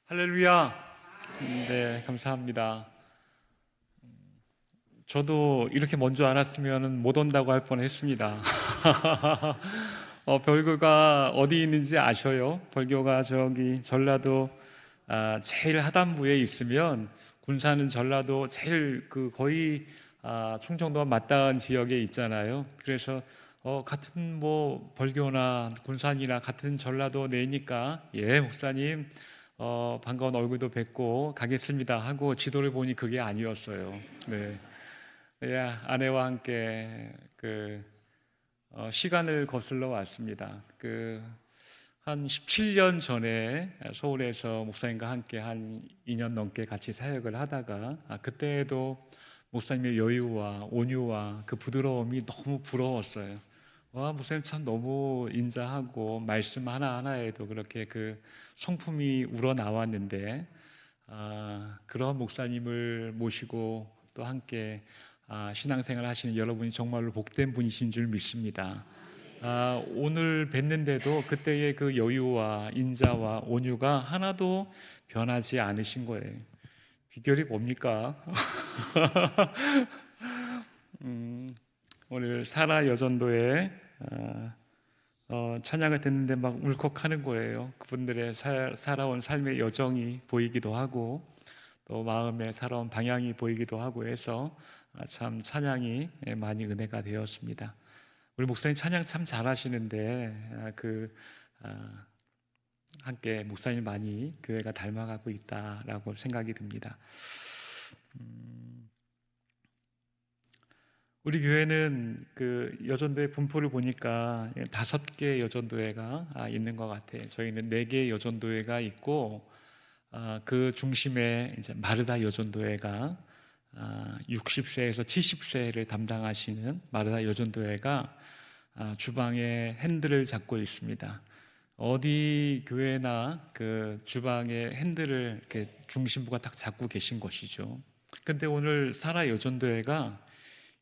할렐루야. 네, 감사합니다. 저도 이렇게 먼저 알았으면 못 온다고 할 뻔했습니다. 벌교가 어디 있는지 아셔요? 벌교가 저기 전라도 제일 하단부에 있으면 군사는 전라도 제일 거의 충청도와 맞닿은 지역에 있잖아요. 그래서 같은 뭐 벌교나 군산이나 같은 전라도 내니까 예 목사님 반가운 얼굴도 뵙고 가겠습니다 하고 지도를 보니 그게 아니었어요. 네, 예, 아내와 함께 시간을 거슬러 왔습니다. 한 17년 전에 서울에서 목사님과 함께 한 2년 넘게 같이 사역을 하다가 그때에도 목사님의 여유와 온유와 그 부드러움이 너무 부러웠어요. 와, 목사님 참 너무 인자하고 말씀 하나하나에도 그렇게 그 성품이 우러나왔는데 그런 목사님을 모시고 또 함께 신앙생활 하시는 여러분이 정말로 복된 분이신 줄 믿습니다. 오늘 뵀는데도 그때의 그 여유와 인자와 온유가 하나도 변하지 않으신 거예요. 비결이 뭡니까? 오늘 사라 여전도에 찬양을 듣는데 막 울컥하는 거예요. 그분들의 살아온 삶의 여정이 보이기도 하고 또 마음에 살아온 방향이 보이기도 하고 해서 참 찬양이 많이 은혜가 되었습니다. 우리 목사님 찬양 참 잘하시는데 함께 목사님 많이 교회가 닮아가고 있다라고 생각이 듭니다. 우리 교회는 그 여전도회 분포를 보니까 5개 여전도회가 있는 것 같아요. 저희는 4개 여전도회가 있고 그 중심에 이제 마르다 여전도회가 60세에서 70세를 담당하시는 마르다 여전도회가 주방에 핸들을 잡고 있습니다. 어디 교회나 그 주방의 핸들을 이렇게 중심부가 딱 잡고 계신 것이죠. 근데 오늘 사라 여전도회가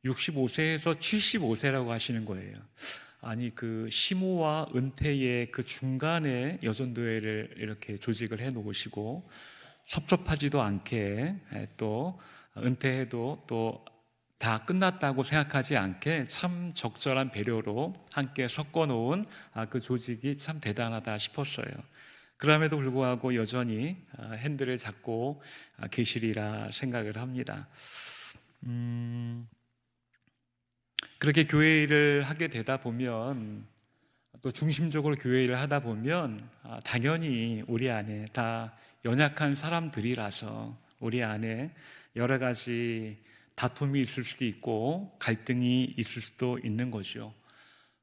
65세에서 75세라고 하시는 거예요. 아니 그 시모와 은퇴의 그 중간에 여전도회를 이렇게 조직을 해 놓으시고 섭섭하지도 않게 또 은퇴해도 또 다 끝났다고 생각하지 않게 참 적절한 배려로 함께 섞어 놓은 그 조직이 참 대단하다 싶었어요. 그럼에도 불구하고 여전히 핸들을 잡고 계시리라 생각을 합니다. 그렇게 교회 일을 하게 되다 보면 또 중심적으로 교회 일을 하다 보면 당연히 우리 안에 다 연약한 사람들이라서 우리 안에 여러 가지 다툼이 있을 수도 있고 갈등이 있을 수도 있는 거죠.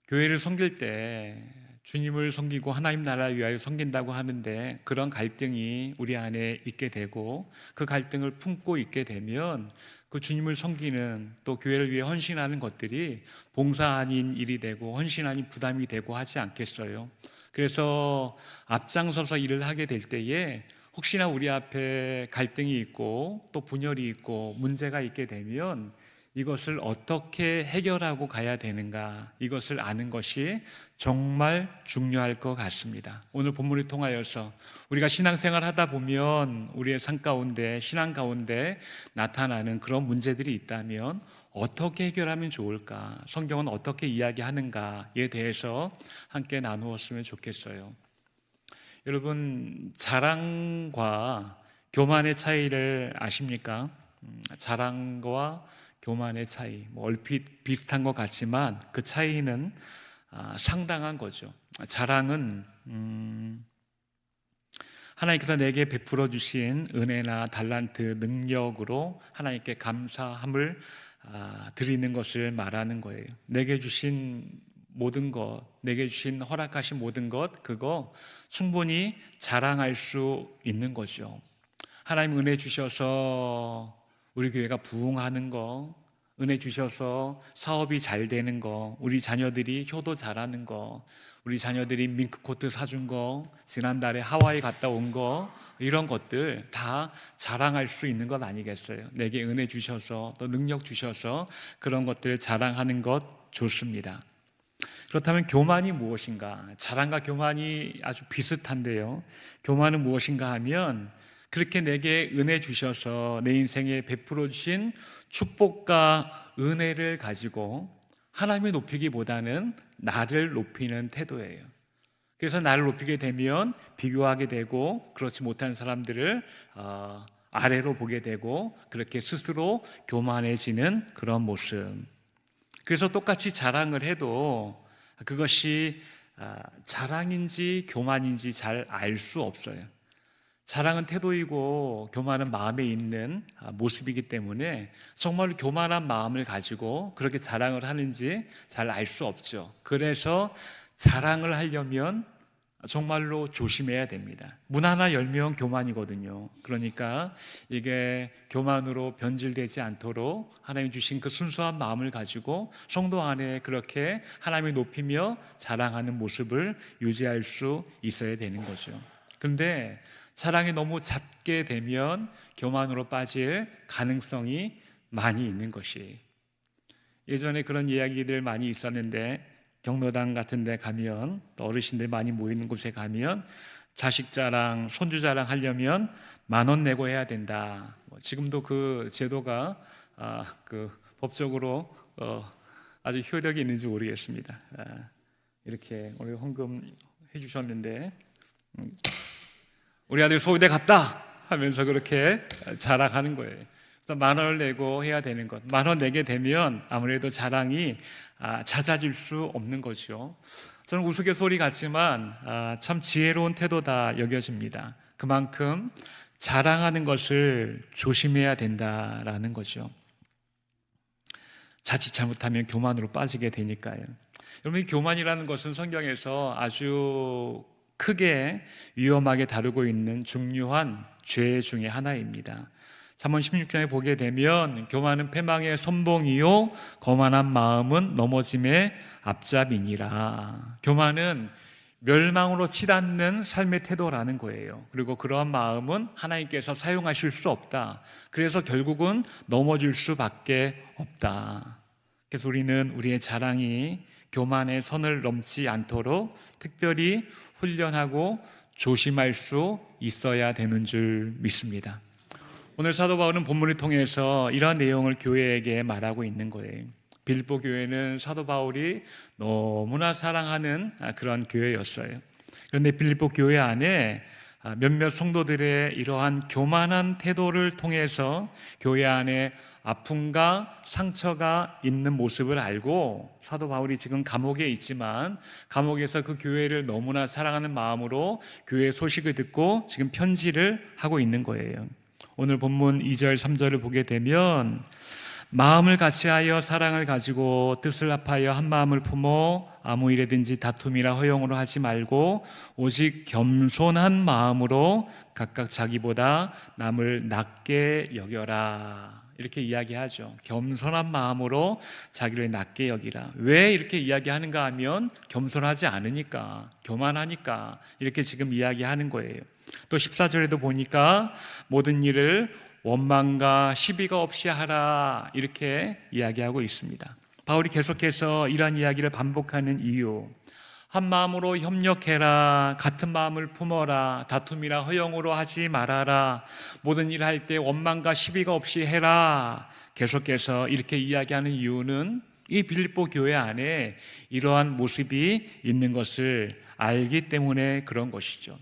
교회를 섬길 때 주님을 섬기고 하나님 나라를 위하여 섬긴다고 하는데 그런 갈등이 우리 안에 있게 되고 그 갈등을 품고 있게 되면 그 주님을 섬기는 또 교회를 위해 헌신하는 것들이 봉사 아닌 일이 되고 헌신 아닌 부담이 되고 하지 않겠어요? 그래서 앞장서서 일을 하게 될 때에 혹시나 우리 앞에 갈등이 있고 또 분열이 있고 문제가 있게 되면 이것을 어떻게 해결하고 가야 되는가, 이것을 아는 것이 정말 중요할 것 같습니다. 오늘 본문을 통하여서 우리가 신앙생활 하다 보면 우리의 삶 가운데, 신앙 가운데 나타나는 그런 문제들이 있다면 어떻게 해결하면 좋을까, 성경은 어떻게 이야기하는가에 대해서 함께 나누었으면 좋겠어요. 여러분, 자랑과 교만의 차이를 아십니까? 자랑과 교만의 차이, 뭐 얼핏 비슷한 것 같지만 그 차이는 상당한 거죠. 자랑은 하나님께서 내게 베풀어 주신 은혜나 달란트, 능력으로 하나님께 감사함을 드리는 것을 말하는 거예요. 내게 주신 모든 것, 내게 주신 허락하신 모든 것, 그거 충분히 자랑할 수 있는 거죠. 하나님 은혜 주셔서 우리 교회가 부흥하는 거, 은혜 주셔서 사업이 잘 되는 거, 우리 자녀들이 효도 잘하는 거, 우리 자녀들이 밍크코트 사준 거, 지난달에 하와이 갔다 온 거, 이런 것들 다 자랑할 수 있는 것 아니겠어요? 내게 은혜 주셔서 또 능력 주셔서 그런 것들을 자랑하는 것 좋습니다. 그렇다면 교만이 무엇인가? 자랑과 교만이 아주 비슷한데요. 교만은 무엇인가 하면 그렇게 내게 은혜 주셔서 내 인생에 베풀어 주신 축복과 은혜를 가지고 하나님을 높이기보다는 나를 높이는 태도예요. 그래서 나를 높이게 되면 비교하게 되고 그렇지 못한 사람들을 아래로 보게 되고 그렇게 스스로 교만해지는 그런 모습. 그래서 똑같이 자랑을 해도 그것이 자랑인지 교만인지 잘 알 수 없어요. 자랑은 태도이고 교만은 마음에 있는 모습이기 때문에 정말 교만한 마음을 가지고 그렇게 자랑을 하는지 잘 알 수 없죠. 그래서 자랑을 하려면 정말로 조심해야 됩니다. 문 하나 열면 교만이거든요. 그러니까 이게 교만으로 변질되지 않도록 하나님 주신 그 순수한 마음을 가지고 성도 안에 그렇게 하나님을 높이며 자랑하는 모습을 유지할 수 있어야 되는 거죠. 그런데 자랑이 너무 잦게 되면 교만으로 빠질 가능성이 많이 있는 것이, 예전에 그런 이야기들 많이 있었는데 경로당 같은 데 가면 또 어르신들 많이 모이는 곳에 가면 자식 자랑, 손주 자랑 하려면 10,000원 내고 해야 된다. 지금도 그 제도가 그 법적으로 아주 효력이 있는지 모르겠습니다. 이렇게 오늘 헌금 해주셨는데 우리 아들 서울대 갔다 하면서 그렇게 자랑하는 거예요. 그래서 10,000원을 내고 해야 되는 것. 10,000원 내게 되면 아무래도 자랑이 잦아질 수 없는 거죠. 저는 우스갯소리 같지만 참 지혜로운 태도다 여겨집니다. 그만큼 자랑하는 것을 조심해야 된다라는 거죠. 자칫 잘못하면 교만으로 빠지게 되니까요. 여러분, 이 교만이라는 것은 성경에서 아주 크게 위험하게 다루고 있는 중요한 죄 중에 하나입니다. 잠언 16장에 보게 되면 교만은 패망의 선봉이요 거만한 마음은 넘어짐의 앞잡이니라. 교만은 멸망으로 치닫는 삶의 태도라는 거예요. 그리고 그러한 마음은 하나님께서 사용하실 수 없다. 그래서 결국은 넘어질 수밖에 없다. 그래서 우리는 우리의 자랑이 교만의 선을 넘지 않도록 특별히 훈련하고 조심할 수 있어야 되는 줄 믿습니다. 오늘 사도 바울은 본문을 통해서 이러한 내용을 교회에게 말하고 있는 거예요. 빌립보 교회는 사도 바울이 너무나 사랑하는 그런 교회였어요. 그런데 빌립보 교회 안에 몇몇 성도들의 이러한 교만한 태도를 통해서 교회 안에 아픔과 상처가 있는 모습을 알고 사도 바울이 지금 감옥에 있지만 감옥에서 그 교회를 너무나 사랑하는 마음으로 교회 소식을 듣고 지금 편지를 하고 있는 거예요. 오늘 본문 2절 3절을 보게 되면 마음을 같이하여 사랑을 가지고 뜻을 합하여 한 마음을 품어 아무 일에든지 다툼이나 허용으로 하지 말고 오직 겸손한 마음으로 각각 자기보다 남을 낮게 여겨라. 이렇게 이야기하죠. 겸손한 마음으로 자기를 낮게 여기라. 왜 이렇게 이야기하는가 하면 겸손하지 않으니까, 교만하니까 이렇게 지금 이야기하는 거예요. 또 14절에도 보니까 모든 일을 원망과 시비가 없이 하라 이렇게 이야기하고 있습니다. 바울이 계속해서 이러한 이야기를 반복하는 이유, 한 마음으로 협력해라, 같은 마음을 품어라, 다툼이나 허용으로 하지 말아라, 모든 일 할 때 원망과 시비가 없이 해라, 계속해서 이렇게 이야기하는 이유는 이 빌립보 교회 안에 이러한 모습이 있는 것을 알기 때문에 그런 것이죠.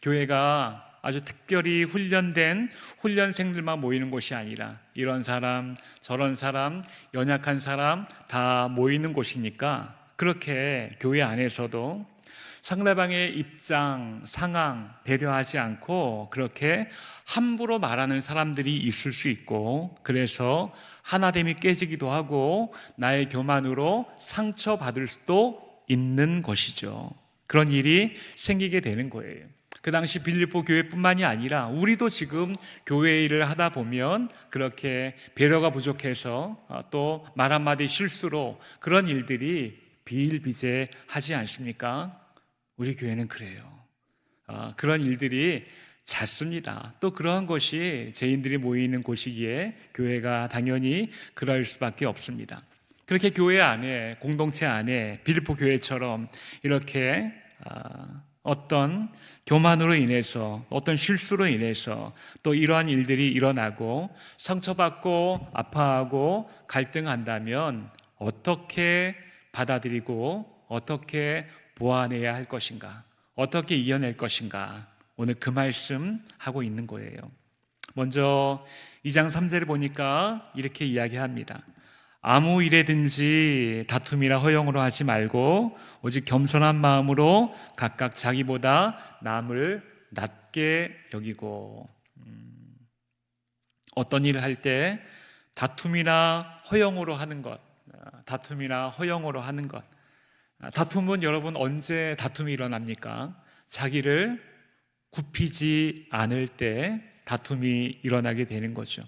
교회가 아주 특별히 훈련된 훈련생들만 모이는 곳이 아니라 이런 사람, 저런 사람, 연약한 사람 다 모이는 곳이니까 그렇게 교회 안에서도 상대방의 입장, 상황 배려하지 않고 그렇게 함부로 말하는 사람들이 있을 수 있고, 그래서 하나됨이 깨지기도 하고 나의 교만으로 상처받을 수도 있는 것이죠. 그런 일이 생기게 되는 거예요. 그 당시 빌립보 교회뿐만이 아니라 우리도 지금 교회 일을 하다 보면 그렇게 배려가 부족해서 또 말 한마디 실수로 그런 일들이 비일비재하지 않습니까? 우리 교회는 그래요. 그런 일들이 잦습니다. 또 그러한 것이 죄인들이 모이는 곳이기에 교회가 당연히 그럴 수밖에 없습니다. 그렇게 교회 안에, 공동체 안에 빌립보 교회처럼 이렇게 어떤 교만으로 인해서, 어떤 실수로 인해서 또 이러한 일들이 일어나고 상처받고 아파하고 갈등한다면 어떻게 받아들이고 어떻게 보완해야 할 것인가, 어떻게 이겨낼 것인가, 오늘 그 말씀 하고 있는 거예요. 먼저 2장 3절을 보니까 이렇게 이야기합니다. 아무 일에든지 다툼이나 허용으로 하지 말고 오직 겸손한 마음으로 각각 자기보다 남을 낮게 여기고. 어떤 일을 할 때 다툼이나 허용으로 하는 것, 다툼이나 허용으로 하는 것. 다툼은 여러분 언제 다툼이 일어납니까? 자기를 굽히지 않을 때 다툼이 일어나게 되는 거죠.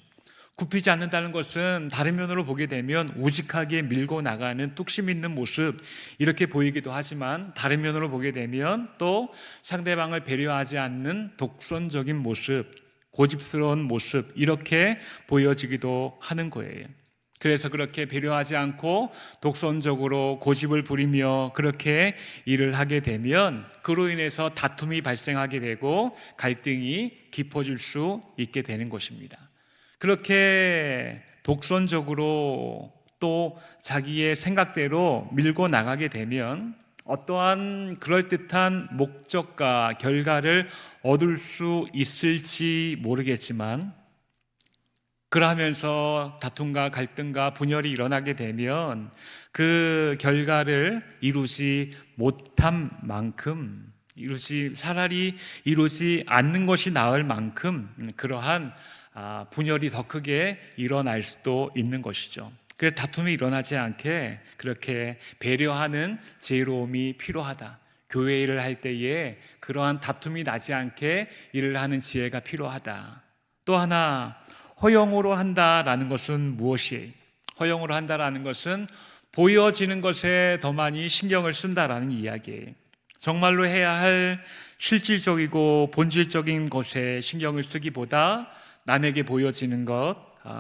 굽히지 않는다는 것은 다른 면으로 보게 되면 우직하게 밀고 나가는 뚝심 있는 모습, 이렇게 보이기도 하지만 다른 면으로 보게 되면 또 상대방을 배려하지 않는 독선적인 모습, 고집스러운 모습, 이렇게 보여지기도 하는 거예요. 그래서 그렇게 배려하지 않고 독선적으로 고집을 부리며 그렇게 일을 하게 되면 그로 인해서 다툼이 발생하게 되고 갈등이 깊어질 수 있게 되는 것입니다. 그렇게 독선적으로 또 자기의 생각대로 밀고 나가게 되면 어떠한 그럴듯한 목적과 결과를 얻을 수 있을지 모르겠지만, 그러면서 다툼과 갈등과 분열이 일어나게 되면 그 결과를 이루지 못한 만큼, 차라리 이루지 않는 것이 나을 만큼 그러한 분열이 더 크게 일어날 수도 있는 것이죠. 그래서 다툼이 일어나지 않게 그렇게 배려하는 지혜로움이 필요하다. 교회 일을 할 때에 그러한 다툼이 나지 않게 일을 하는 지혜가 필요하다. 또 하나, 허용으로 한다라는 것은 무엇이에요? 허용으로 한다라는 것은 보여지는 것에 더 많이 신경을 쓴다라는 이야기예요. 정말로 해야 할 실질적이고 본질적인 것에 신경을 쓰기보다 남에게 보여지는 것,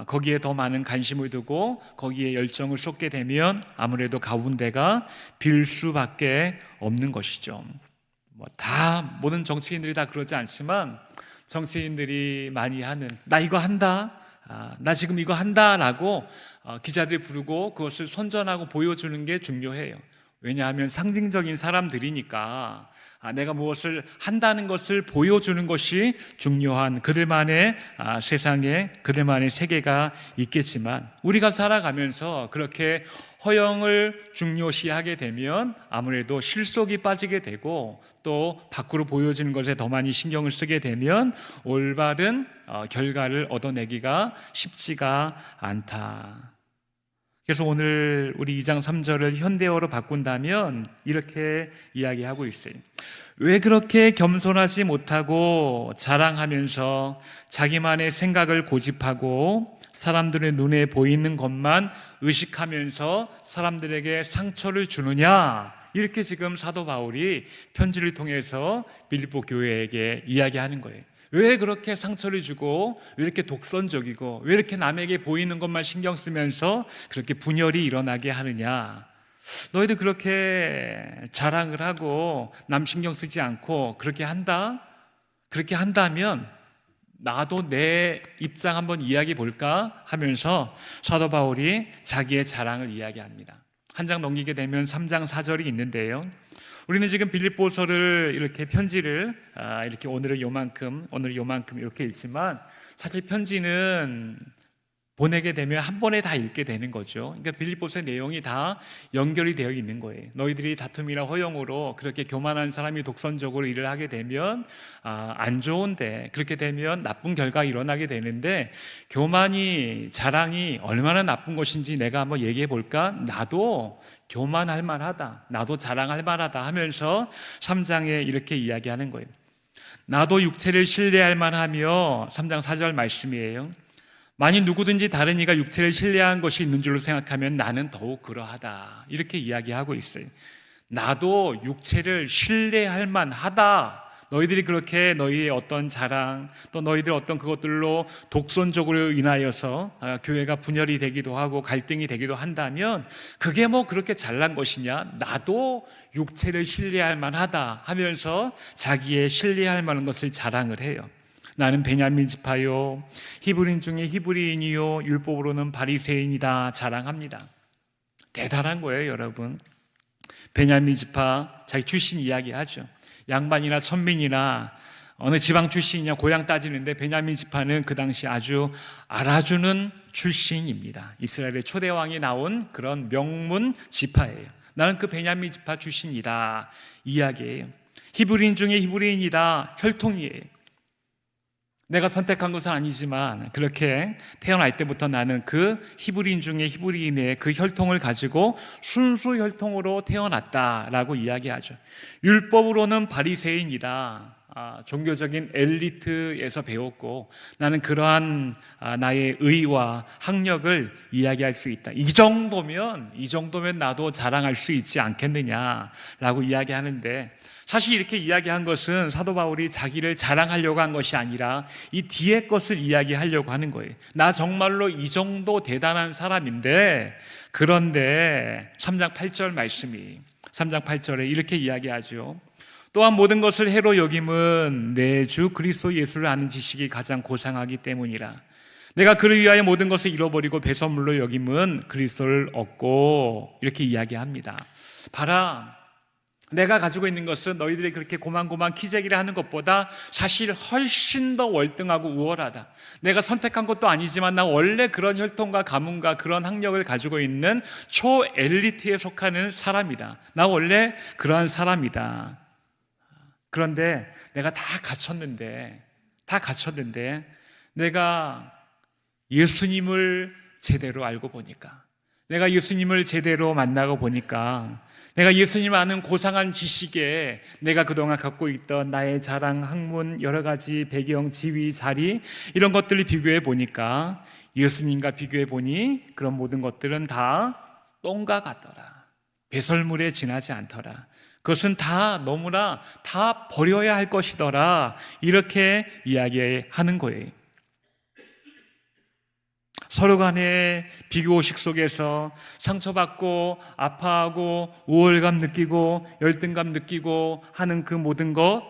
거기에 더 많은 관심을 두고 거기에 열정을 쏟게 되면 아무래도 가운데가 빌 수밖에 없는 것이죠. 모든 정치인들이 다 그러지 않지만 정치인들이 많이 하는, 나 이거 한다, 나 지금 이거 한다라고 기자들이 부르고 그것을 선전하고 보여주는 게 중요해요. 왜냐하면 상징적인 사람들이니까 내가 무엇을 한다는 것을 보여주는 것이 중요한 그들만의 세상에 그들만의 세계가 있겠지만, 우리가 살아가면서 그렇게 허영을 중요시하게 되면 아무래도 실속이 빠지게 되고 또 밖으로 보여지는 것에 더 많이 신경을 쓰게 되면 올바른 결과를 얻어내기가 쉽지가 않다. 그래서 오늘 우리 2장 3절을 현대어로 바꾼다면 이렇게 이야기하고 있어요. 왜 그렇게 겸손하지 못하고 자랑하면서 자기만의 생각을 고집하고 사람들의 눈에 보이는 것만 의식하면서 사람들에게 상처를 주느냐? 이렇게 지금 사도 바울이 편지를 통해서 빌립보 교회에게 이야기하는 거예요. 왜 그렇게 상처를 주고 왜 이렇게 독선적이고 왜 이렇게 남에게 보이는 것만 신경 쓰면서 그렇게 분열이 일어나게 하느냐? 너희들 그렇게 자랑을 하고 남 신경 쓰지 않고 그렇게 한다? 그렇게 한다면 나도 내 입장 한번 이야기해 볼까? 하면서 사도 바울이 자기의 자랑을 이야기합니다. 한 장 넘기게 되면 3장 4절이 있는데요. 우리는 지금 빌립보서를 이렇게 편지를 이렇게 오늘 요만큼 이렇게 읽지만 사실 편지는 보내게 되면 한 번에 다 읽게 되는 거죠. 그러니까 빌립보서의 내용이 다 연결이 되어 있는 거예요. 너희들이 다툼이나 허용으로 그렇게 교만한 사람이 독선적으로 일을 하게 되면 안 좋은데, 그렇게 되면 나쁜 결과가 일어나게 되는데, 교만이, 자랑이 얼마나 나쁜 것인지 내가 한번 얘기해 볼까? 나도 교만할 만하다, 나도 자랑할 만하다 하면서 3장에 이렇게 이야기하는 거예요. 나도 육체를 신뢰할 만하며, 3장 4절 말씀이에요. 만일 누구든지 다른 이가 육체를 신뢰한 것이 있는 줄로 생각하면 나는 더욱 그러하다, 이렇게 이야기하고 있어요. 나도 육체를 신뢰할 만하다, 너희들이 그렇게 너희의 어떤 자랑 또 너희들 어떤 그것들로 독선적으로 인하여서 교회가 분열이 되기도 하고 갈등이 되기도 한다면 그게 뭐 그렇게 잘난 것이냐? 나도 육체를 신뢰할 만하다 하면서 자기의 신뢰할 만한 것을 자랑을 해요. 나는 베냐민 지파요, 히브리인 중에 히브리인이요, 율법으로는 바리새인이다 자랑합니다. 대단한 거예요, 여러분. 베냐민 지파 자기 출신 이야기하죠. 양반이나 천민이나 어느 지방 출신이냐 고향 따지는데 베냐민 지파는 그 당시 아주 알아주는 출신입니다. 이스라엘의 초대 왕이 나온 그런 명문 지파예요. 나는 그 베냐민 지파 출신이다 이야기예요. 히브리인 중에 히브리인이다 혈통이에요. 내가 선택한 것은 아니지만 그렇게 태어날 때부터 나는 그 히브리인 중에 히브리인의 그 혈통을 가지고 순수 혈통으로 태어났다라고 이야기하죠. 율법으로는 바리새인이다. 종교적인 엘리트에서 배웠고 나는 그러한 나의 의와 학력을 이야기할 수 있다. 이 정도면 나도 자랑할 수 있지 않겠느냐라고 이야기하는데, 사실 이렇게 이야기한 것은 사도 바울이 자기를 자랑하려고 한 것이 아니라 이 뒤에 것을 이야기하려고 하는 거예요. 나 정말로 이 정도 대단한 사람인데, 그런데 3장 8절 말씀이 3장 8절에 이렇게 이야기하죠. 또한 모든 것을 해로 여김은 내 주 그리스도 예수를 아는 지식이 가장 고상하기 때문이라. 내가 그를 위하여 모든 것을 잃어버리고 배설물로 여김은 그리스도를 얻고, 이렇게 이야기합니다. 봐라, 내가 가지고 있는 것은 너희들이 그렇게 고만고만 키재기를 하는 것보다 사실 훨씬 더 월등하고 우월하다. 내가 선택한 것도 아니지만 나 원래 그런 혈통과 가문과 그런 학력을 가지고 있는 초엘리트에 속하는 사람이다. 나 원래 그러한 사람이다. 그런데 내가 다 갖췄는데 내가 예수님을 제대로 알고 보니까, 내가 예수님을 제대로 만나고 보니까, 내가 예수님 아는 고상한 지식에 내가 그동안 갖고 있던 나의 자랑, 학문, 여러 가지 배경, 지위, 자리, 이런 것들을 비교해 보니까, 예수님과 비교해 보니 그런 모든 것들은 다 똥과 같더라. 배설물에 지나지 않더라. 그것은 다 너무나 다 버려야 할 것이더라. 이렇게 이야기하는 거예요. 서로 간의 비교의식 속에서 상처받고 아파하고 우월감 느끼고 열등감 느끼고 하는 그 모든 것,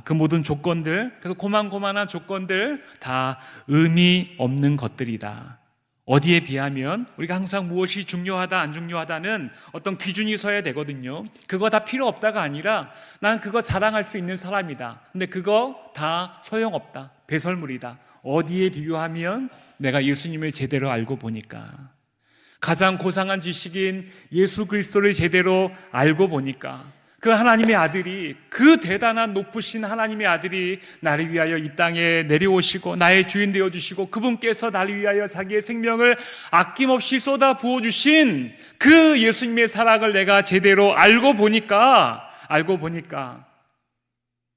그 모든 조건들, 그래서 고만고만한 조건들 다 의미 없는 것들이다. 어디에 비하면 우리가 항상 무엇이 중요하다 안 중요하다는 어떤 기준이 서야 되거든요. 그거 다 필요 없다가 아니라 난 그거 자랑할 수 있는 사람이다. 근데 그거 다 소용없다. 배설물이다. 어디에 비교하면 내가 예수님을 제대로 알고 보니까, 가장 고상한 지식인 예수 그리스도를 제대로 알고 보니까, 그 하나님의 아들이, 그 대단한 높으신 하나님의 아들이 나를 위하여 이 땅에 내려오시고 나의 주인 되어주시고 그분께서 나를 위하여 자기의 생명을 아낌없이 쏟아 부어주신 그 예수님의 사랑을 내가 제대로 알고 보니까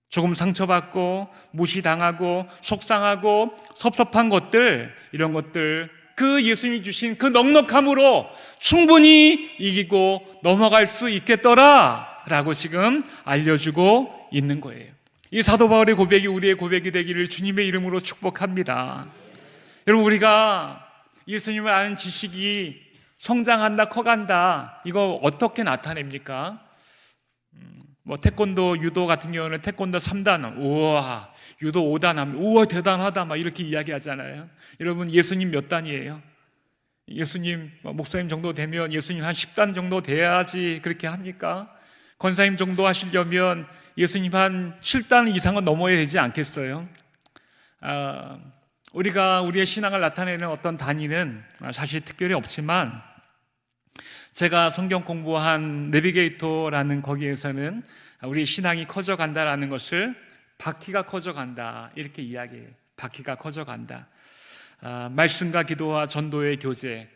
조금 상처받고 무시당하고 속상하고 섭섭한 것들, 이런 것들 그 예수님이 주신 그 넉넉함으로 충분히 이기고 넘어갈 수 있겠더라 라고 지금 알려주고 있는 거예요. 이 사도 바울의 고백이 우리의 고백이 되기를 주님의 이름으로 축복합니다. 여러분, 우리가 예수님을 아는 지식이 성장한다, 커간다, 이거 어떻게 나타냅니까? 태권도, 유도 같은 경우는 태권도 3단, 우와, 유도 5단 하면 우와 대단하다 막 이렇게 이야기하잖아요. 여러분, 예수님 몇 단이에요? 예수님 목사님 정도 되면 예수님 한 10단 정도 돼야지 그렇게 합니까? 권사님 정도 하시려면 예수님 한 7단 이상은 넘어야 되지 않겠어요? 우리가 우리의 신앙을 나타내는 어떤 단위는 사실 특별히 없지만, 제가 성경 공부한 내비게이터라는 거기에서는 우리 신앙이 커져간다라는 것을 바퀴가 커져간다 이렇게 이야기해요. 바퀴가 커져간다. 말씀과 기도와 전도의 교제,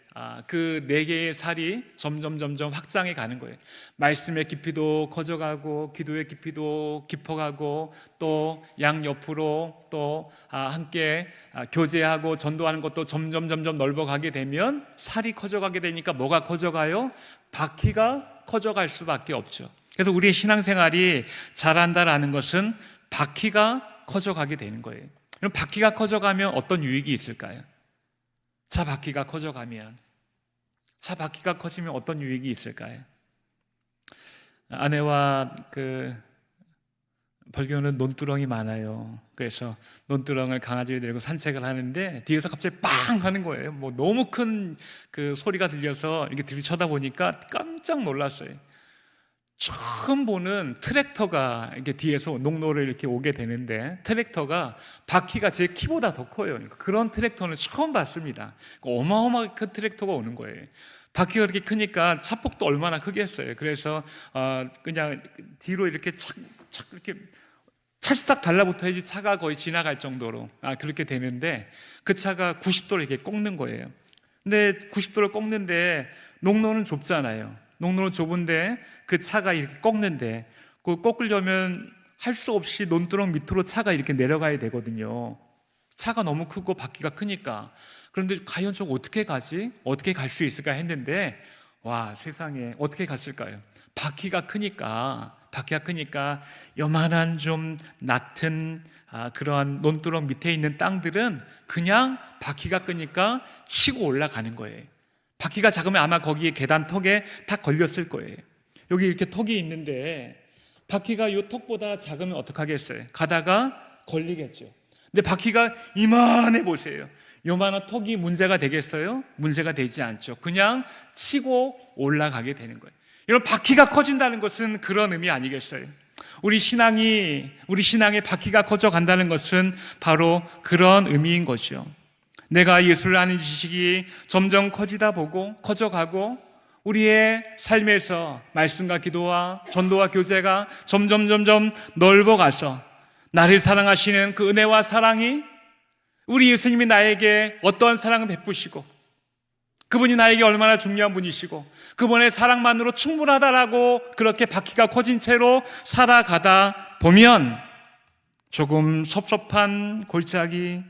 그 네 개의 살이 점점 확장해 가는 거예요. 말씀의 깊이도 커져가고 기도의 깊이도 깊어가고 또 양옆으로 또 함께 교제하고 전도하는 것도 점점 넓어가게 되면 살이 커져가게 되니까 뭐가 커져가요? 바퀴가 커져갈 수밖에 없죠. 그래서 우리의 신앙생활이 잘한다라는 것은 바퀴가 커져가게 되는 거예요. 그럼 바퀴가 커져가면 어떤 유익이 있을까요? 차 바퀴가 커져가면, 차 바퀴가 커지면 어떤 유익이 있을까요? 아내와 벌교는 논두렁이 많아요. 그래서 논두렁을 강아지를 데리고 산책을 하는데 뒤에서 갑자기 빵 하는 거예요. 뭐 너무 큰 소리가 들려서 이렇게 들이쳐다보니까 깜짝 놀랐어요. 처음 보는 트랙터가 이렇게 뒤에서 농로를 이렇게 오게 되는데, 트랙터가 바퀴가 제 키보다 더 커요. 그런 트랙터는 처음 봤습니다. 어마어마하게 큰 트랙터가 오는 거예요. 바퀴가 그렇게 크니까 차폭도 얼마나 크겠어요. 그래서 그냥 뒤로 이렇게 착 이렇게 찰싹 달라붙어야지 차가 거의 지나갈 정도로 그렇게 되는데, 그 차가 90도를 이렇게 꺾는 거예요. 근데 90도를 꺾는데 농로는 좁잖아요. 농로는 좁은데 그 차가 이렇게 꺾는데, 그 꺾으려면 할 수 없이 논두렁 밑으로 차가 이렇게 내려가야 되거든요. 차가 너무 크고 바퀴가 크니까. 그런데 과연 저 어떻게 가지? 어떻게 갈 수 있을까 했는데, 와, 세상에 어떻게 갔을까요? 바퀴가 크니까 요만한 좀 낮은 그러한 논두렁 밑에 있는 땅들은 그냥 바퀴가 끄니까 치고 올라가는 거예요. 바퀴가 작으면 아마 거기에 계단 턱에 탁 걸렸을 거예요. 여기 이렇게 턱이 있는데 바퀴가 이 턱보다 작으면 어떡하겠어요? 가다가 걸리겠죠. 근데 바퀴가 이만해 보세요. 요만한 턱이 문제가 되겠어요? 문제가 되지 않죠. 그냥 치고 올라가게 되는 거예요. 여러분, 바퀴가 커진다는 것은 그런 의미 아니겠어요? 우리 신앙의 바퀴가 커져 간다는 것은 바로 그런 의미인 거죠. 내가 예수를 아는 지식이 점점 커져가고 우리의 삶에서 말씀과 기도와 전도와 교제가 점점 넓어가서 나를 사랑하시는 그 은혜와 사랑이, 우리 예수님이 나에게 어떠한 사랑을 베푸시고 그분이 나에게 얼마나 중요한 분이시고 그분의 사랑만으로 충분하다라고 그렇게 바퀴가 커진 채로 살아가다 보면 조금 섭섭한 골짜기,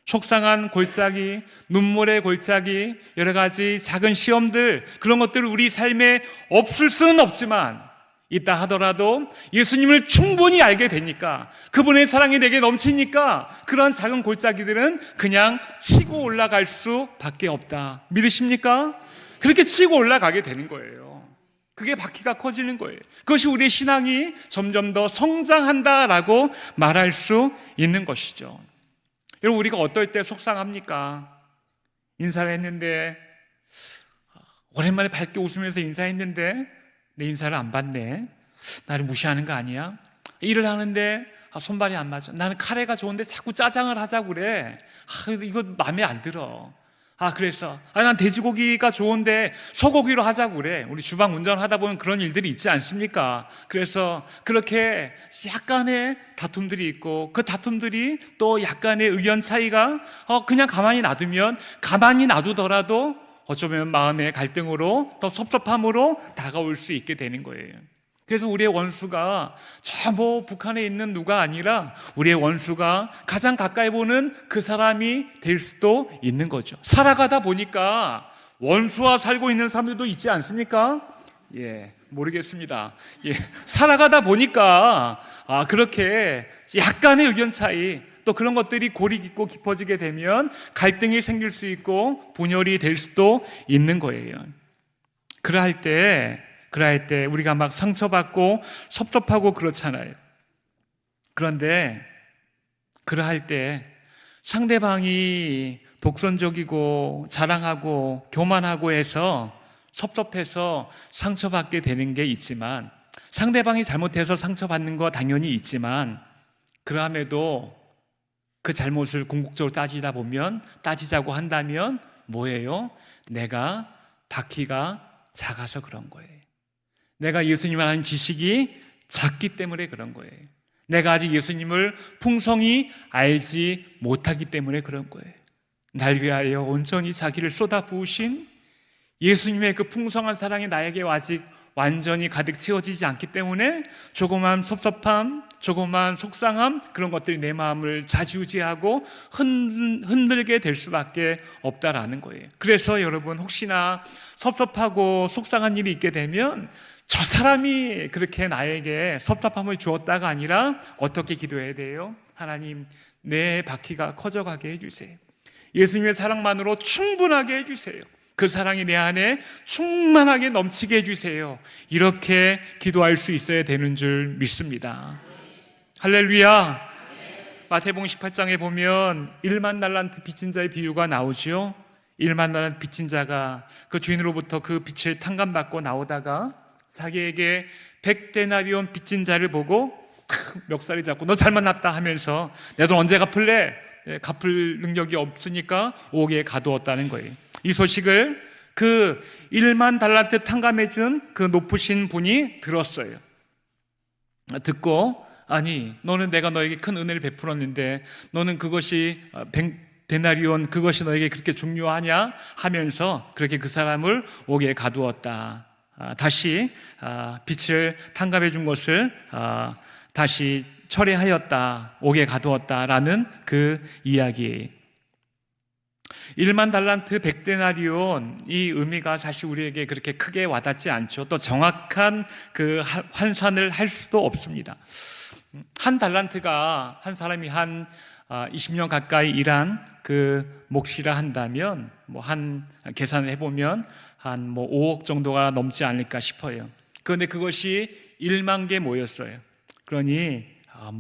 속상한 골짜기, 눈물의 골짜기, 여러 가지 작은 시험들, 그런 것들 우리 삶에 없을 수는 없지만 있다 하더라도 예수님을 충분히 알게 되니까, 그분의 사랑이 내게 넘치니까 그런 작은 골짜기들은 그냥 치고 올라갈 수밖에 없다. 믿으십니까? 그렇게 치고 올라가게 되는 거예요. 그게 바퀴가 커지는 거예요. 그것이 우리의 신앙이 점점 더 성장한다라고 말할 수 있는 것이죠. 여러분, 우리가 어떨 때 속상합니까? 인사를 했는데, 오랜만에 밝게 웃으면서 인사했는데 내 인사를 안 받네. 나를 무시하는 거 아니야? 일을 하는데 손발이 안 맞아. 나는 카레가 좋은데 자꾸 짜장을 하자고 그래. 이거 마음에 안 들어. 그래서 난 돼지고기가 좋은데 소고기로 하자고 그래. 우리 주방 운전하다 보면 그런 일들이 있지 않습니까? 그래서 그렇게 약간의 다툼들이 있고, 그 다툼들이 또 약간의 의견 차이가 그냥 가만히 놔두더라도 어쩌면 마음의 갈등으로, 더 섭섭함으로 다가올 수 있게 되는 거예요. 그래서 우리의 원수가 북한에 있는 누가 아니라 우리의 원수가 가장 가까이 보는 그 사람이 될 수도 있는 거죠. 살아가다 보니까 원수와 살고 있는 사람들도 있지 않습니까? 모르겠습니다. 살아가다 보니까 그렇게 약간의 의견 차이, 또 그런 것들이 골이 깊고 깊어지게 되면 갈등이 생길 수 있고 분열이 될 수도 있는 거예요. 그러할 때 우리가 막 상처받고 섭섭하고 그렇잖아요. 그런데 그러할 때 상대방이 독선적이고 자랑하고 교만하고 해서 섭섭해서 상처받게 되는 게 있지만, 상대방이 잘못해서 상처받는 거 당연히 있지만, 그럼에도 그 잘못을 궁극적으로 따지자고 한다면 뭐예요? 내가 바퀴가 작아서 그런 거예요. 내가 예수님을 아는 지식이 작기 때문에 그런 거예요. 내가 아직 예수님을 풍성히 알지 못하기 때문에 그런 거예요. 날 위하여 온전히 자기를 쏟아부으신 예수님의 그 풍성한 사랑이 나에게 아직 완전히 가득 채워지지 않기 때문에 조그만 섭섭함, 조그만 속상함, 그런 것들이 내 마음을 좌지우지하고 흔들게 될 수밖에 없다라는 거예요. 그래서 여러분, 혹시나 섭섭하고 속상한 일이 있게 되면 저 사람이 그렇게 나에게 섭섭함을 주었다가 아니라 어떻게 기도해야 돼요? 하나님, 내 바퀴가 커져가게 해주세요. 예수님의 사랑만으로 충분하게 해주세요. 그 사랑이 내 안에 충만하게 넘치게 해주세요. 이렇게 기도할 수 있어야 되는 줄 믿습니다. 할렐루야. 마태복음 18장에 보면 1만 달란트 빚진 자의 비유가 나오죠. 1만 달란트 빚진 자가 그 주인으로부터 그 빚을 탕감받고 나오다가 자기에게 100데나리온 빚진 자를 보고 멱살이 잡고 너 잘 만났다 하면서 내 돈 언제 갚을래? 갚을 능력이 없으니까 옥에 가두었다는 거예요. 이 소식을 그 1만 달란트 탕감해준 그 높으신 분이 들었어요. 듣고 아니 너는 내가 너에게 큰 은혜를 베풀었는데 너는 그것이 100데나리온 그것이 너에게 그렇게 중요하냐 하면서 그렇게 그 사람을 옥에 가두었다. 다시 빚을 탕감해 준 것을 다시 철회하였다. 옥에 가두었다라는 그 이야기예요. 1만 달란트 100데나리온 이 의미가 사실 우리에게 그렇게 크게 와닿지 않죠. 또 정확한 그 환산을 할 수도 없습니다. 한 달란트가 한 사람이 한 20년 가까이 일한 그 몫이라 한다면 한 계산을 해보면 한 5억 정도가 넘지 않을까 싶어요. 그런데 그것이 1만 개 모였어요. 그러니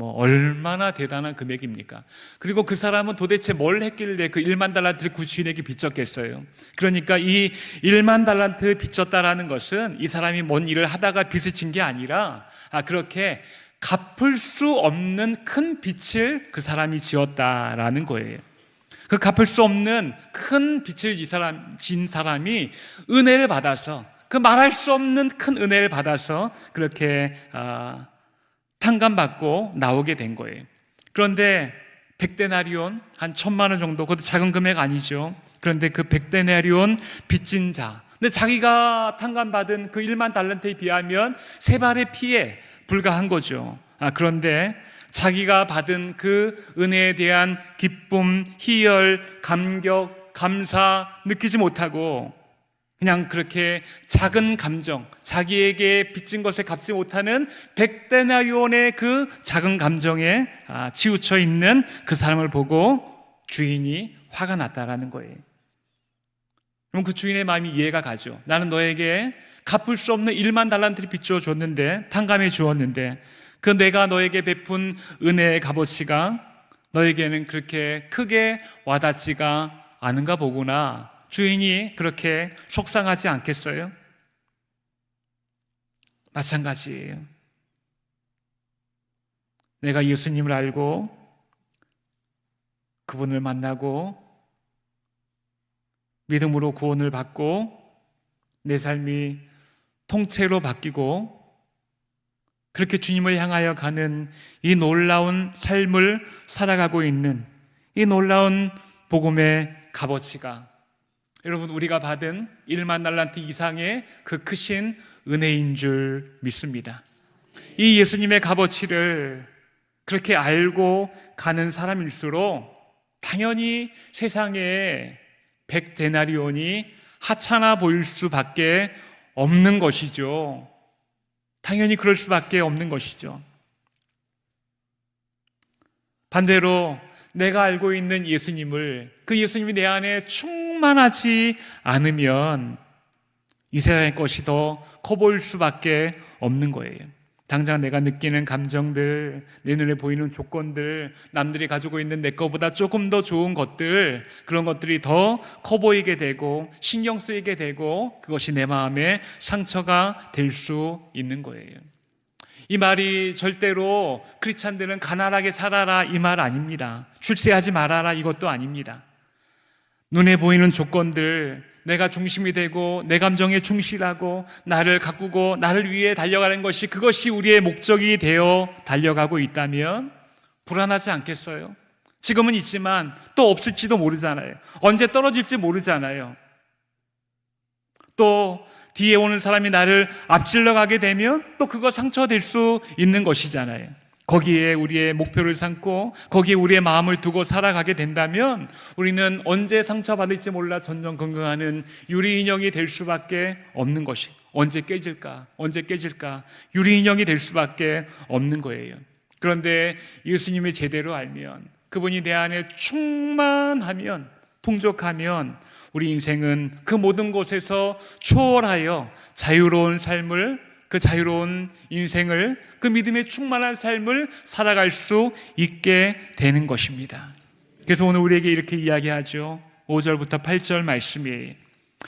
얼마나 대단한 금액입니까? 그리고 그 사람은 도대체 뭘 했길래 그 1만 달란트를 그 주인에게 빚졌겠어요? 그러니까 이 1만 달란트 빚졌다라는 것은 이 사람이 뭔 일을 하다가 빚을 진 게 아니라 그렇게 갚을 수 없는 큰 빚을 그 사람이 지었다라는 거예요. 그 갚을 수 없는 큰 빚을 진 사람이 은혜를 받아서 그 말할 수 없는 큰 은혜를 받아서 그렇게 탕감받고 나오게 된 거예요. 그런데 100데나리온 한 1,000만 원 정도, 그것도 작은 금액 아니죠. 그런데 그 100데나리온 빚진 자, 근데 자기가 탕감받은 그 1만 달란트에 비하면 세 발의 피에 불과한 거죠. 그런데 자기가 받은 그 은혜에 대한 기쁨, 희열, 감격, 감사 느끼지 못하고 그냥 그렇게 작은 감정, 자기에게 빚진 것에 갚지 못하는 100데나리온의 그 작은 감정에 치우쳐 있는 그 사람을 보고 주인이 화가 났다라는 거예요. 그럼 그 주인의 마음이 이해가 가죠. 나는 너에게 갚을 수 없는 1만 달란트를 빚져 줬는데, 탕감해 주었는데 그 내가 너에게 베푼 은혜의 값어치가 너에게는 그렇게 크게 와닿지가 않은가 보구나. 주인이 그렇게 속상하지 않겠어요? 마찬가지예요. 내가 예수님을 알고 그분을 만나고 믿음으로 구원을 받고 내 삶이 통째로 바뀌고 그렇게 주님을 향하여 가는 이 놀라운 삶을 살아가고 있는 이 놀라운 복음의 값어치가 여러분 우리가 받은 1만 달란트 이상의 그 크신 은혜인 줄 믿습니다. 이 예수님의 값어치를 그렇게 알고 가는 사람일수록 당연히 세상에 100데나리온이 하찮아 보일 수밖에 없는 것이죠. 당연히 그럴 수밖에 없는 것이죠. 반대로 내가 알고 있는 예수님을, 그 예수님이 내 안에 충만하지 않으면 이 세상의 것이 더 커 보일 수밖에 없는 거예요. 당장 내가 느끼는 감정들, 내 눈에 보이는 조건들, 남들이 가지고 있는 내 거보다 조금 더 좋은 것들, 그런 것들이 더 커 보이게 되고 신경 쓰이게 되고 그것이 내 마음에 상처가 될 수 있는 거예요. 이 말이 절대로 크리스찬들은 가난하게 살아라 이 말 아닙니다. 출세하지 말아라 이것도 아닙니다. 눈에 보이는 조건들, 내가 중심이 되고 내 감정에 충실하고 나를 가꾸고 나를 위해 달려가는 것이 그것이 우리의 목적이 되어 달려가고 있다면 불안하지 않겠어요? 지금은 있지만 또 없을지도 모르잖아요. 언제 떨어질지 모르잖아요. 또 뒤에 오는 사람이 나를 앞질러 가게 되면 또 그거 상처될 수 있는 것이잖아요. 거기에 우리의 목표를 삼고 거기에 우리의 마음을 두고 살아가게 된다면 우리는 언제 상처받을지 몰라 전전긍긍하는 유리인형이 될 수밖에 없는 것이 언제 깨질까? 언제 깨질까? 유리인형이 될 수밖에 없는 거예요. 그런데 예수님을 제대로 알면, 그분이 내 안에 충만하면, 풍족하면 우리 인생은 그 모든 곳에서 초월하여 자유로운 삶을, 그 자유로운 인생을, 그 믿음의 충만한 삶을 살아갈 수 있게 되는 것입니다. 그래서 오늘 우리에게 이렇게 이야기하죠. 5절부터 8절 말씀이,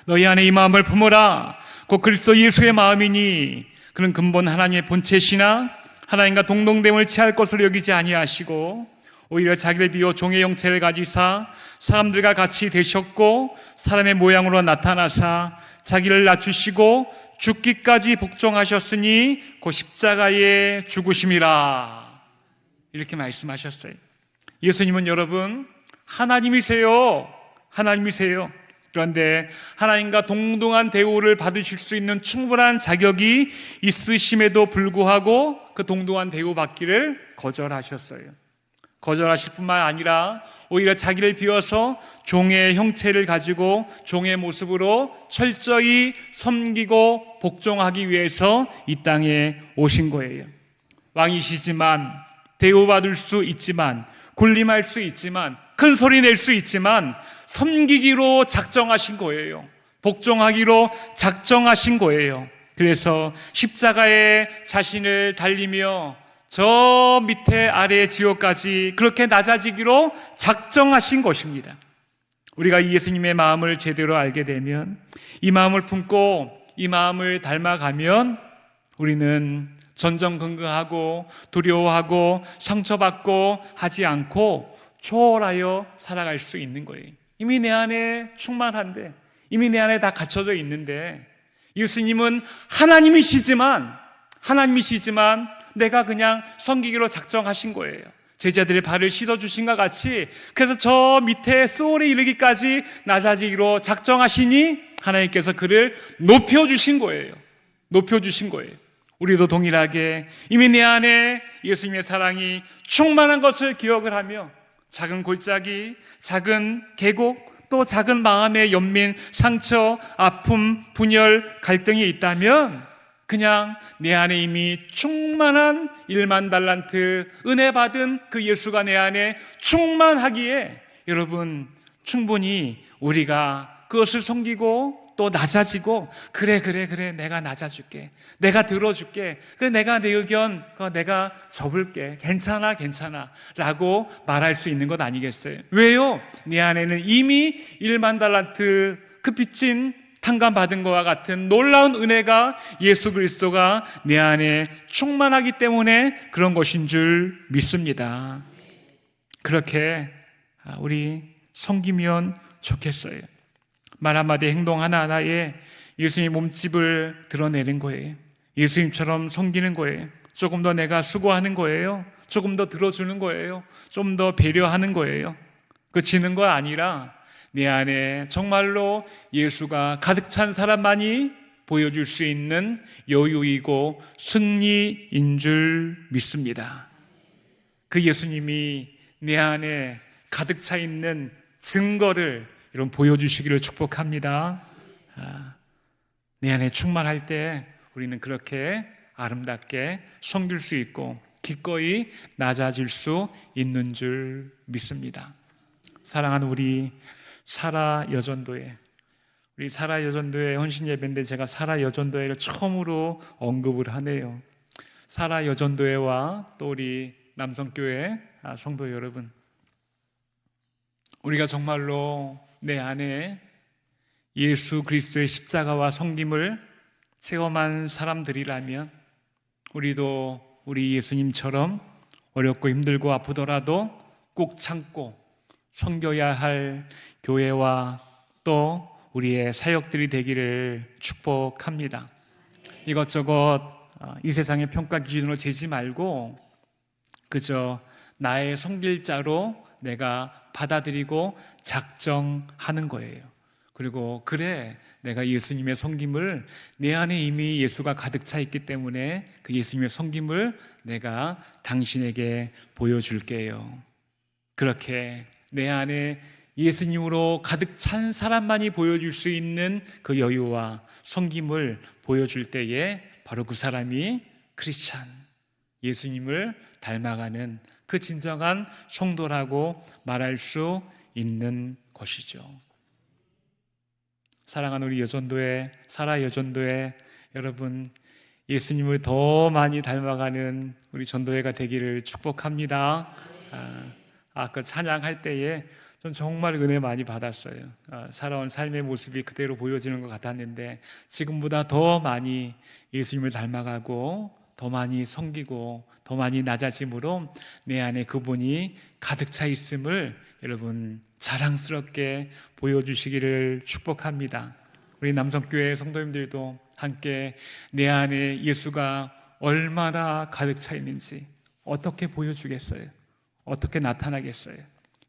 너희 안에 이 마음을 품어라. 곧 그리스도 예수의 마음이니 그는 근본 하나님의 본체시나 하나님과 동등됨을 취할 것으로 여기지 아니하시고 오히려 자기를 비워 종의 형체를 가지사 사람들과 같이 되셨고 사람의 모양으로 나타나사 자기를 낮추시고 죽기까지 복종하셨으니 곧 십자가에 죽으심이라. 이렇게 말씀하셨어요. 예수님은 여러분 하나님이세요. 하나님이세요. 그런데 하나님과 동등한 대우를 받으실 수 있는 충분한 자격이 있으심에도 불구하고 그 동등한 대우 받기를 거절하셨어요. 거절하실 뿐만 아니라 오히려 자기를 비워서 종의 형체를 가지고 종의 모습으로 철저히 섬기고 복종하기 위해서 이 땅에 오신 거예요. 왕이시지만, 대우받을 수 있지만, 군림할 수 있지만, 큰 소리 낼 수 있지만 섬기기로 작정하신 거예요. 복종하기로 작정하신 거예요. 그래서 십자가에 자신을 달리며 저 밑에 아래 지옥까지 그렇게 낮아지기로 작정하신 것입니다. 우리가 이 예수님의 마음을 제대로 알게 되면, 이 마음을 품고 이 마음을 닮아가면 우리는 전전긍긍하고 두려워하고 상처받고 하지 않고 초월하여 살아갈 수 있는 거예요. 이미 내 안에 충만한데, 이미 내 안에 다 갖춰져 있는데, 예수님은 하나님이시지만 내가 그냥 섬기기로 작정하신 거예요. 제자들의 발을 씻어주신 것 같이, 그래서 저 밑에 소울에 이르기까지 낮아지기로 작정하시니 하나님께서 그를 높여주신 거예요. 높여주신 거예요. 우리도 동일하게 이미 내 안에 예수님의 사랑이 충만한 것을 기억을 하며 작은 골짜기, 작은 계곡, 또 작은 마음의 연민, 상처, 아픔, 분열, 갈등이 있다면 그냥 내 안에 이미 충만한 1만 달란트 은혜 받은 그 예수가 내 안에 충만하기에 여러분 충분히 우리가 그것을 섬기고 또 낮아지고 그래 내가 낮아줄게, 내가 들어줄게, 그래 내가 내 의견 내가 접을게, 괜찮아 라고 말할 수 있는 것 아니겠어요? 왜요? 내 안에는 이미 1만 달란트 그 빚진 탕감받은 것과 같은 놀라운 은혜가, 예수 그리스도가 내 안에 충만하기 때문에 그런 것인 줄 믿습니다. 그렇게 우리 섬기면 좋겠어요. 말 한마디, 행동 하나하나에 예수님 몸집을 드러내는 거예요. 예수님처럼 섬기는 거예요. 조금 더 내가 수고하는 거예요. 조금 더 들어주는 거예요. 좀 더 배려하는 거예요. 그 지는 거 아니라 내 안에 정말로 예수가 가득 찬 사람만이 보여줄 수 있는 여유이고 승리인 줄 믿습니다. 그 예수님이 내 안에 가득 차 있는 증거를 여러분 보여주시기를 축복합니다. 내 안에 충만할 때 우리는 그렇게 아름답게 섬길 수 있고 기꺼이 낮아질 수 있는 줄 믿습니다. 사랑하는 우리 사라 여전도회, 우리 사라 여전도회 헌신 예배인데 제가 사라 여전도회를 처음으로 언급을 하네요. 사라 여전도회와 또 우리 남성교회 성도 여러분, 우리가 정말로 내 안에 예수 그리스도의 십자가와 섬김을 체험한 사람들이라면 우리도 우리 예수님처럼 어렵고 힘들고 아프더라도 꼭 참고 섬겨야 할 교회와 또 우리의 사역들이 되기를 축복합니다. 이것저것 이 세상의 평가 기준으로 재지 말고 그저 나의 섬길 자로 내가 받아들이고 작정하는 거예요. 그리고 그래, 내가 예수님의 섬김을, 내 안에 이미 예수가 가득 차 있기 때문에 그 예수님의 섬김을 내가 당신에게 보여줄게요. 그렇게 내 안에 예수님으로 가득 찬 사람만이 보여줄 수 있는 그 여유와 섬김을 보여줄 때에 바로 그 사람이 크리스찬, 예수님을 닮아가는 그 진정한 성도라고 말할 수 있는 것이죠. 사랑하는 우리 여전도회, 사라 여전도회 여러분, 예수님을 더 많이 닮아가는 우리 전도회가 되기를 축복합니다. 아까 찬양할 때에 전 정말 은혜 많이 받았어요. 살아온 삶의 모습이 그대로 보여지는 것 같았는데 지금보다 더 많이 예수님을 닮아가고 더 많이 섬기고 더 많이 낮아짐으로 내 안에 그분이 가득 차 있음을 여러분 자랑스럽게 보여주시기를 축복합니다. 우리 남성교회 성도님들도 함께 내 안에 예수가 얼마나 가득 차 있는지 어떻게 보여주겠어요? 어떻게 나타나겠어요?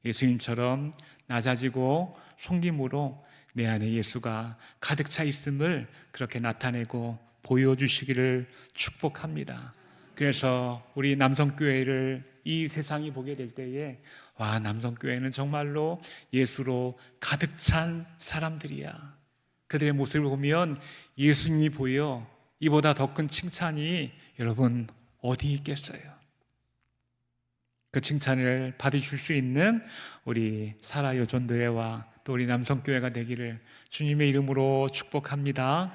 예수님처럼 낮아지고 섬김으로 내 안에 예수가 가득 차 있음을 그렇게 나타내고 보여주시기를 축복합니다. 그래서 우리 남성교회를 이 세상이 보게 될 때에 와, 남성교회는 정말로 예수로 가득 찬 사람들이야. 그들의 모습을 보면 예수님이 보여 이보다 더 큰 칭찬이 여러분 어디 있겠어요? 그 칭찬을 받으실 수 있는 우리 사라 여전도회와 또 우리 남성교회가 되기를 주님의 이름으로 축복합니다.